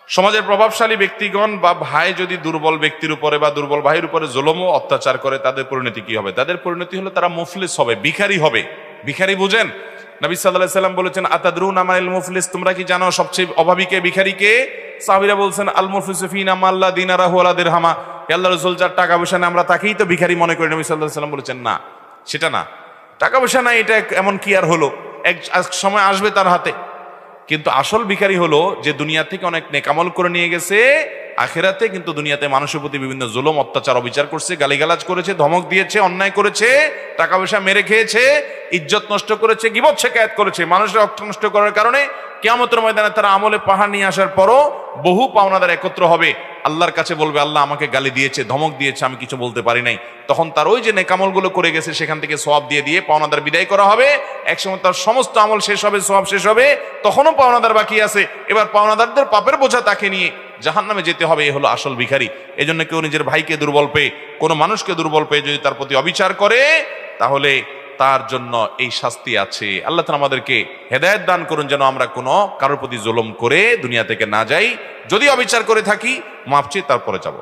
সমাজের প্রভাবশালী ব্যক্তিগণ বা ভাই যদি দুর্বল ব্যক্তির উপরে বা দুর্বল ভাইয়ের উপরে জুলুম ও অত্যাচার করে, তাদের পরিণতি কি হবে? তাদের পরিণতি হলো তারা মুফলিস হবে, ভিখারি হবে। ভিখারি বুঝেন? নবী সাল্লাল্লাহু আলাইহি ওয়াসাল্লাম বলেছেন, আতাদরুনা মাল মুফলিস, তোমরা কি জানো সবচেয়ে অভাবী কে, ভিখারি কে? সাহাবীরা বলছেন, আল মুফলিসু ফিনা মাল্লা দিনারাহু ওয়ালা দিরহামা। আল্লাহর রাসূল, যার টাকা পয়সা নেই আমরা তাকেই তো ভিখারি মনে করি। নবী সাল্লাল্লাহু আলাইহি ওয়াসাল্লাম বলেছেন, না, সেটা না, টাকা পয়সা নাই এটা এমন কি আর হলো, এক সময় আসবে তার হাতে। কিন্তু আসল ভিখারি হলো যে দুনিয়া থেকে অনেক নেকামল করে নিয়ে গেছে, আখেরাতে কিন্তু দুনিয়াতে মানুষের প্রতি বিভিন্ন জুলুম অত্যাচার অবিচার করছে, গালিগালাজ করেছে, ধমক দিয়েছে, অন্যায় করেছে, টাকা পয়সা মেরে খেয়েছে, ইজ্জত নষ্ট করেছে, গীবত শিকায়াত করেছে। মানুষের অর্থ নষ্ট করার কারণে কিয়ামতের ময়দানে তারা আমলে পাহাড় নিয়ে আসার পরও বহু পাওনাদার একত্র হবে, আল্লাহর কাছে বলবে, আল্লাহ আমাকে গালি দিয়েছে, ধমক দিয়েছে, আমি কিছু বলতে পারি নাই। তখন তার ওই যে নেকামলগুলো করে গেছে সেখান থেকে সওয়াব দিয়ে দিয়ে পাওনাদার বিদায় করা হবে। একসময় তার সমস্ত আমল শেষ হবে, সওয়াব শেষ হবে, তখনও পাওনাদার বাকি আছে। এবার পাওনাদারদের পাপের বোঝা তাকে নিয়ে জাহান্নামে যেতে হবে। এ হলো আসল ভিখারি। এই জন্য কেউ নিজের ভাইকে দুর্বল পেয়ে, কোনো মানুষকে দুর্বল পেয়ে যদি তার প্রতি অবিচার করে, তাহলে তার জন্য এই শাস্তি আছে। আল্লাহ তাআলা আমাদেরকে হেদায়েত দান করুন যেন আমরা কোনো কারোর প্রতি জুলুম করে দুনিয়া থেকে না যাই। যদি অবিচার করে থাকি, মাফ চেয়ে তারপরে যাব।